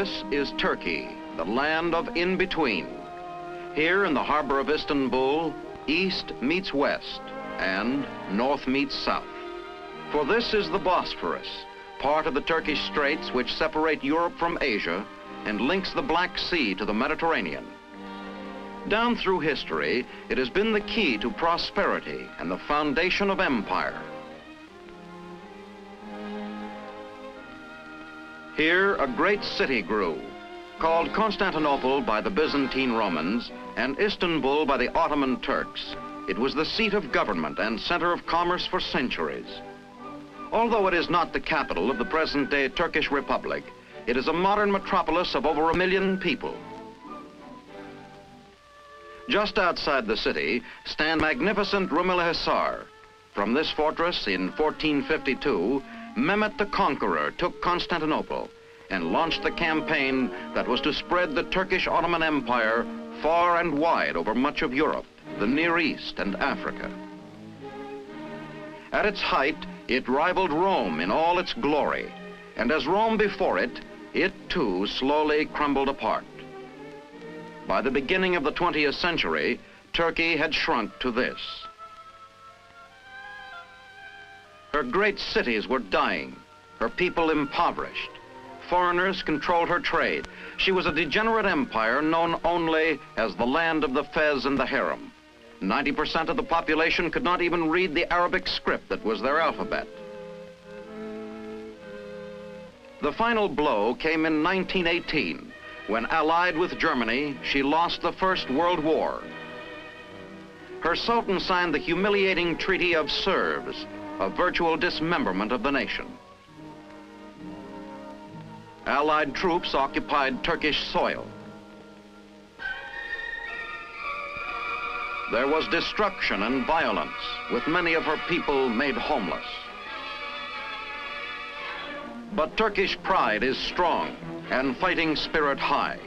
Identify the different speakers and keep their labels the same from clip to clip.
Speaker 1: This is Turkey, the land of in-between. Here in the harbor of Istanbul, east meets west and north meets south. For this is the Bosphorus, part of the Turkish Straits which separate Europe from Asia and links the Black Sea to the Mediterranean. Down through history, it has been the key to prosperity and the foundation of empire. Here, a great city grew, called Constantinople by the Byzantine Romans and Istanbul by the Ottoman Turks. It was the seat of government and center of commerce for centuries. Although it is not the capital of the present-day Turkish Republic, it is a modern metropolis of over 1 million people. Just outside the city stand magnificent Rumeli-Hisar. From this fortress in 1452, Mehmet the Conqueror took Constantinople and launched the campaign that was to spread the Turkish Ottoman Empire far and wide over much of Europe, the Near East, and Africa. At its height, it rivaled Rome in all its glory, and as Rome before it, it too slowly crumbled apart. By the beginning of the 20th century, Turkey had shrunk to this. Her great cities were dying, her people impoverished. Foreigners controlled her trade. She was a degenerate empire known only as the land of the fez and the harem. 90% of the population could not even read the Arabic script that was their alphabet. The final blow came in 1918, when, allied with Germany, she lost the First World War. Her Sultan signed the humiliating Treaty of Serfs, a virtual dismemberment of the nation. Allied troops occupied Turkish soil. There was destruction and violence, with many of her people made homeless. But Turkish pride is strong and fighting spirit high.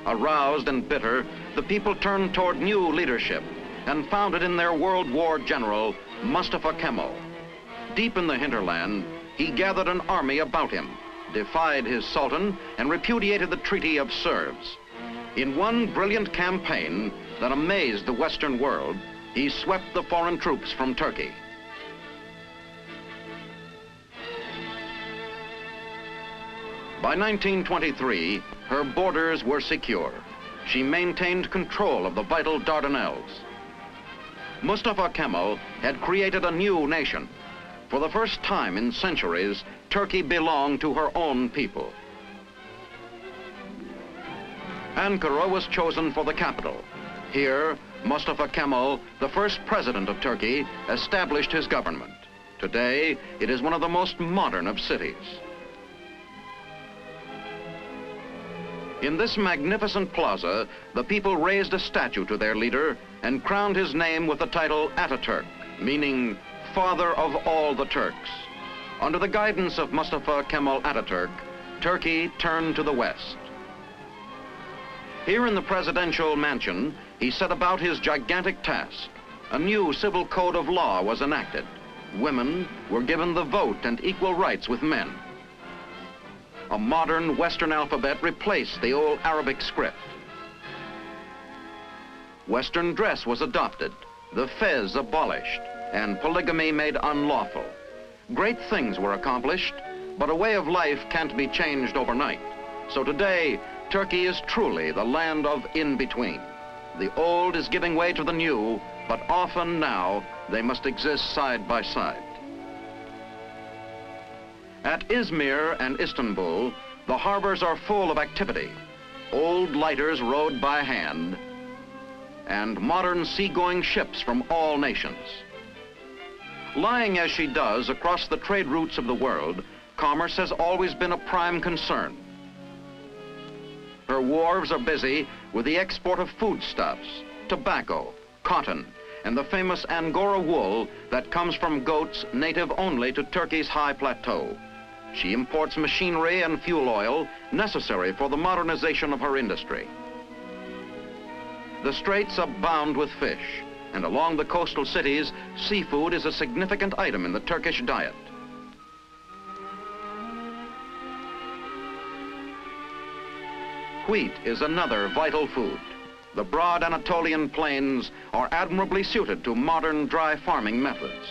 Speaker 1: Aroused and bitter, the people turned toward new leadership and founded in their World War general, Mustafa Kemal. Deep in the hinterland, he gathered an army about him, defied his sultan, and repudiated the Treaty of Serfs. In one brilliant campaign that amazed the Western world, he swept the foreign troops from Turkey. By 1923, her borders were secure. She maintained control of the vital Dardanelles. Mustafa Kemal had created a new nation. For the first time in centuries, Turkey belonged to her own people. Ankara was chosen for the capital. Here, Mustafa Kemal, the first president of Turkey, established his government. Today, it is one of the most modern of cities. In this magnificent plaza, the people raised a statue to their leader and crowned his name with the title Ataturk, meaning Father of all the Turks. Under the guidance of Mustafa Kemal Ataturk, Turkey turned to the west. Here in the presidential mansion, he set about his gigantic task. A new civil code of law was enacted. Women were given the vote and equal rights with men. A modern Western alphabet replaced the old Arabic script. Western dress was adopted, the fez abolished, and polygamy made unlawful. Great things were accomplished, but a way of life can't be changed overnight. So today, Turkey is truly the land of in-between. The old is giving way to the new, but often now they must exist side by side. At Izmir and Istanbul, the harbors are full of activity. Old lighters rowed by hand, and modern seagoing ships from all nations. Lying as she does across the trade routes of the world, commerce has always been a prime concern. Her wharves are busy with the export of foodstuffs, tobacco, cotton, and the famous Angora wool that comes from goats native only to Turkey's high plateau. She imports machinery and fuel oil necessary for the modernization of her industry. The straits abound with fish, and along the coastal cities, seafood is a significant item in the Turkish diet. '" Wheat is another vital food. The broad Anatolian plains are admirably suited to modern dry farming methods.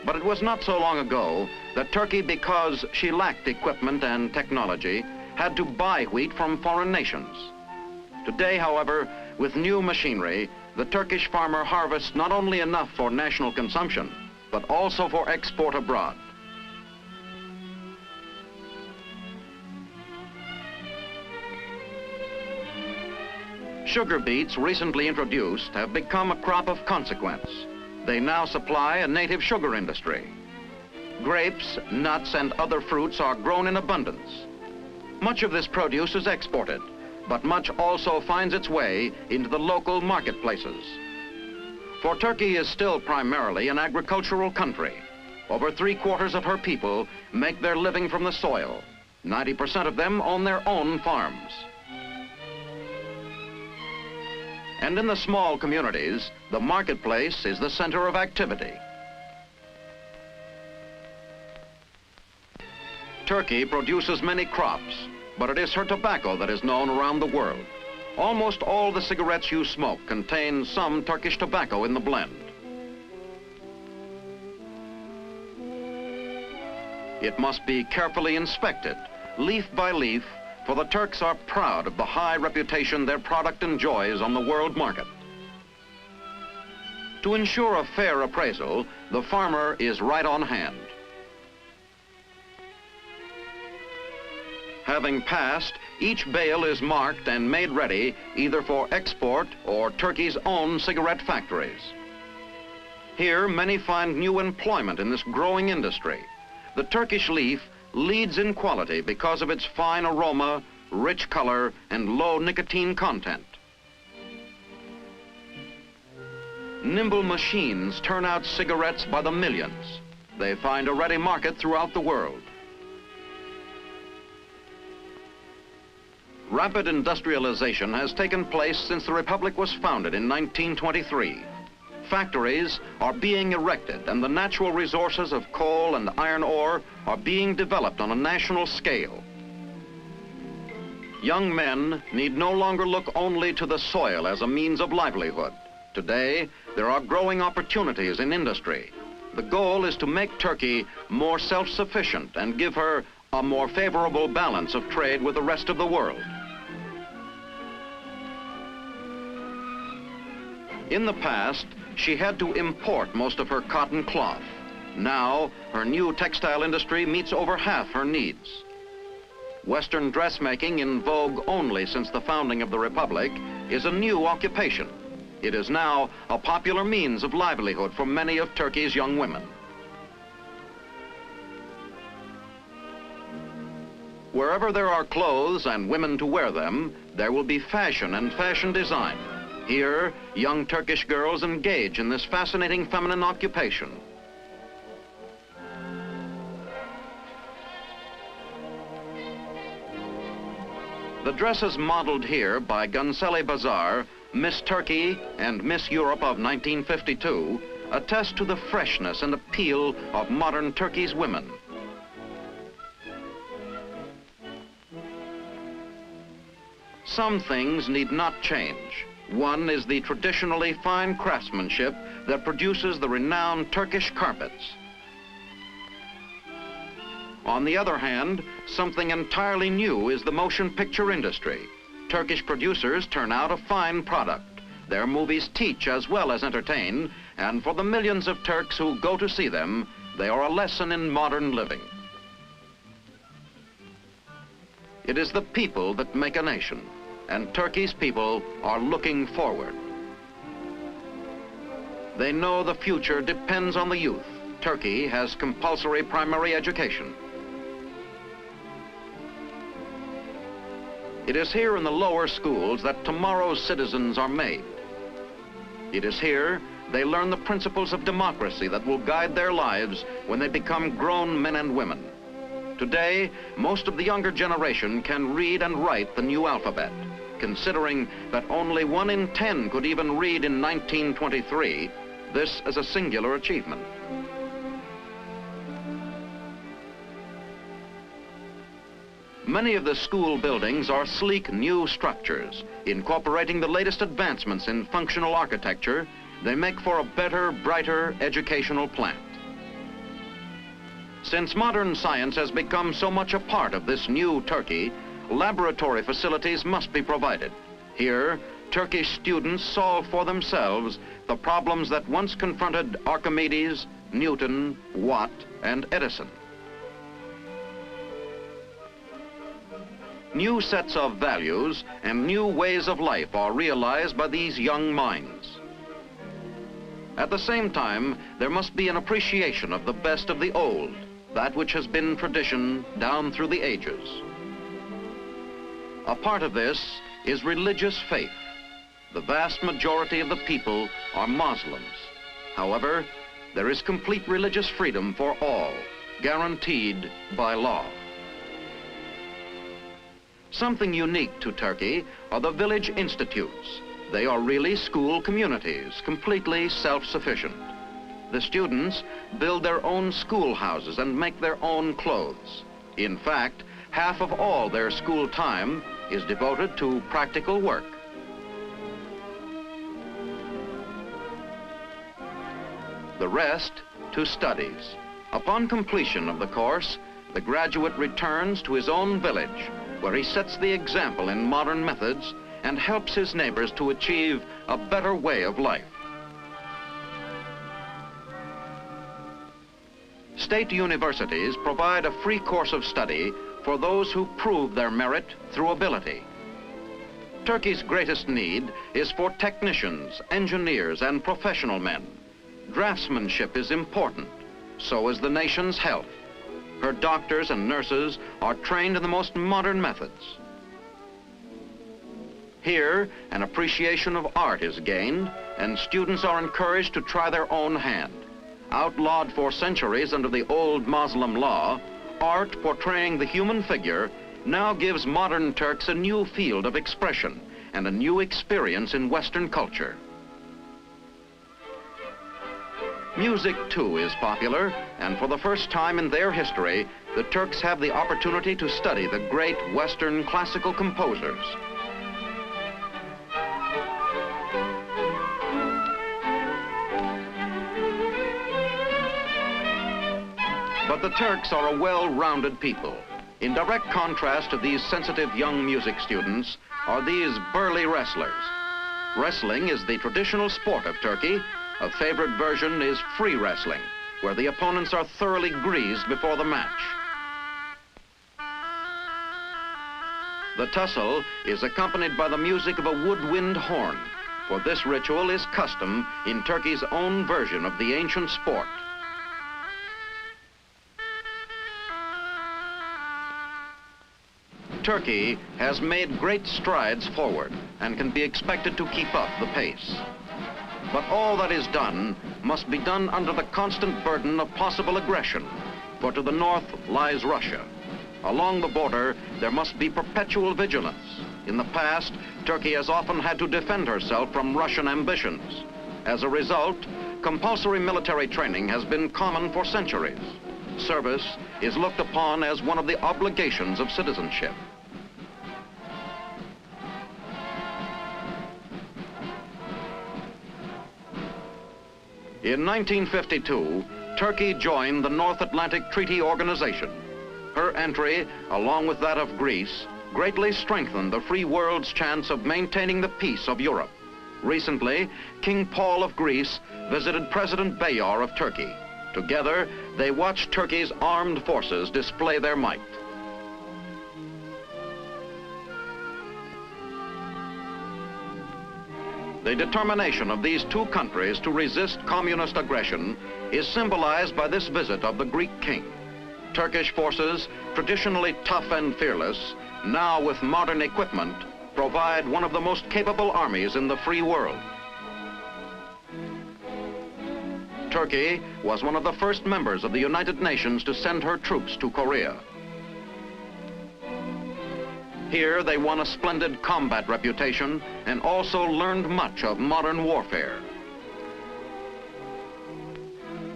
Speaker 1: But it was not so long ago that Turkey, because she lacked equipment and technology, had to buy wheat from foreign nations. Today, however, with new machinery, the Turkish farmer harvests not only enough for national consumption, but also for export abroad. Sugar beets, recently introduced, have become a crop of consequence. They now supply a native sugar industry. Grapes, nuts, and other fruits are grown in abundance. Much of this produce is exported, but much also finds its way into the local marketplaces. For Turkey is still primarily an agricultural country. Over 3/4 of her people make their living from the soil. 90% of them own their own farms. And in the small communities, the marketplace is the center of activity. Turkey produces many crops, but it is her tobacco that is known around the world. Almost all the cigarettes you smoke contain some Turkish tobacco in the blend. It must be carefully inspected, leaf by leaf, for the Turks are proud of the high reputation their product enjoys on the world market. To ensure a fair appraisal, the farmer is right on hand. Having passed, each bale is marked and made ready either for export or Turkey's own cigarette factories. Here, many find new employment in this growing industry. The Turkish leaf leads in quality because of its fine aroma, rich color, and low nicotine content. Nimble machines turn out cigarettes by the millions. They find a ready market throughout the world. Rapid industrialization has taken place since the Republic was founded in 1923. Factories are being erected, and the natural resources of coal and iron ore are being developed on a national scale. Young men need no longer look only to the soil as a means of livelihood. Today, there are growing opportunities in industry. The goal is to make Turkey more self-sufficient and give her a more favorable balance of trade with the rest of the world. In the past, she had to import most of her cotton cloth. Now, her new textile industry meets over half her needs. Western dressmaking, in vogue only since the founding of the Republic, is a new occupation. It is now a popular means of livelihood for many of Turkey's young women. Wherever there are clothes and women to wear them, there will be fashion and fashion design. Here, young Turkish girls engage in this fascinating feminine occupation. The dresses modeled here by Gunselli Bazar, Miss Turkey and Miss Europe of 1952, attest to the freshness and appeal of modern Turkey's women. Some things need not change. One is the traditionally fine craftsmanship that produces the renowned Turkish carpets. On the other hand, something entirely new is the motion picture industry. Turkish producers turn out a fine product. Their movies teach as well as entertain, and for the millions of Turks who go to see them, they are a lesson in modern living. It is the people that make a nation, and Turkey's people are looking forward. They know the future depends on the youth. Turkey has compulsory primary education. It is here in the lower schools that tomorrow's citizens are made. It is here they learn the principles of democracy that will guide their lives when they become grown men and women. Today, most of the younger generation can read and write the new alphabet. Considering that only 1 in 10 could even read in 1923, this is a singular achievement. Many of the school buildings are sleek new structures. Incorporating the latest advancements in functional architecture, they make for a better, brighter educational plant. Since modern science has become so much a part of this new Turkey, laboratory facilities must be provided. Here, Turkish students solve for themselves the problems that once confronted Archimedes, Newton, Watt, and Edison. New sets of values and new ways of life are realized by these young minds. At the same time, there must be an appreciation of the best of the old, that which has been tradition down through the ages. A part of this is religious faith. The vast majority of the people are Muslims. However, there is complete religious freedom for all, guaranteed by law. Something unique to Turkey are the village institutes. They are really school communities, completely self-sufficient. The students build their own schoolhouses and make their own clothes. In fact, half of all their school time is devoted to practical work. The rest to studies. Upon completion of the course, the graduate returns to his own village, where he sets the example in modern methods and helps his neighbors to achieve a better way of life. State universities provide a free course of study for those who prove their merit through ability. Turkey's greatest need is for technicians, engineers, and professional men. Draftsmanship is important, so is the nation's health. Her doctors and nurses are trained in the most modern methods. Here, an appreciation of art is gained, and students are encouraged to try their own hand. Outlawed for centuries under the old Muslim law, art portraying the human figure now gives modern Turks a new field of expression and a new experience in Western culture. Music, too, is popular, and for the first time in their history, the Turks have the opportunity to study the great Western classical composers. But the Turks are a well-rounded people. In direct contrast to these sensitive young music students are these burly wrestlers. Wrestling is the traditional sport of Turkey. A favorite version is free wrestling, where the opponents are thoroughly greased before the match. The tussle is accompanied by the music of a woodwind horn, for this ritual is custom in Turkey's own version of the ancient sport. Turkey has made great strides forward and can be expected to keep up the pace. But all that is done must be done under the constant burden of possible aggression, for to the north lies Russia. Along the border, there must be perpetual vigilance. In the past, Turkey has often had to defend herself from Russian ambitions. As a result, compulsory military training has been common for centuries. Service is looked upon as one of the obligations of citizenship. In 1952, Turkey joined the North Atlantic Treaty Organization. Her entry, along with that of Greece, greatly strengthened the free world's chance of maintaining the peace of Europe. Recently, King Paul of Greece visited President Bayar of Turkey. Together, they watched Turkey's armed forces display their might. The determination of these two countries to resist communist aggression is symbolized by this visit of the Greek king. Turkish forces, traditionally tough and fearless, now with modern equipment, provide one of the most capable armies in the free world. Turkey was one of the first members of the United Nations to send her troops to Korea. Here they won a splendid combat reputation and also learned much of modern warfare.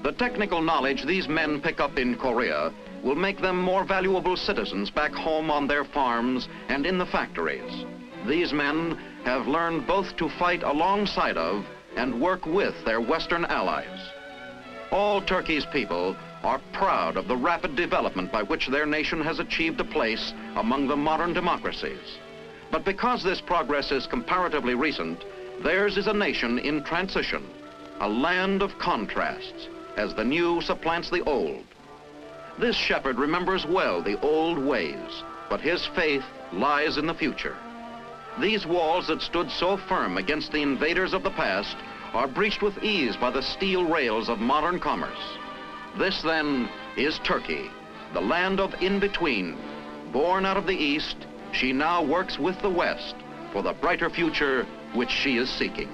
Speaker 1: The technical knowledge these men pick up in Korea will make them more valuable citizens back home on their farms and in the factories. These men have learned both to fight alongside of and work with their Western allies. All Turkey's people are proud of the rapid development by which their nation has achieved a place among the modern democracies. But because this progress is comparatively recent, theirs is a nation in transition, a land of contrasts, as the new supplants the old. This shepherd remembers well the old ways, but his faith lies in the future. These walls that stood so firm against the invaders of the past are breached with ease by the steel rails of modern commerce. This, then, is Turkey, the land of in-between. Born out of the East, she now works with the West for the brighter future which she is seeking.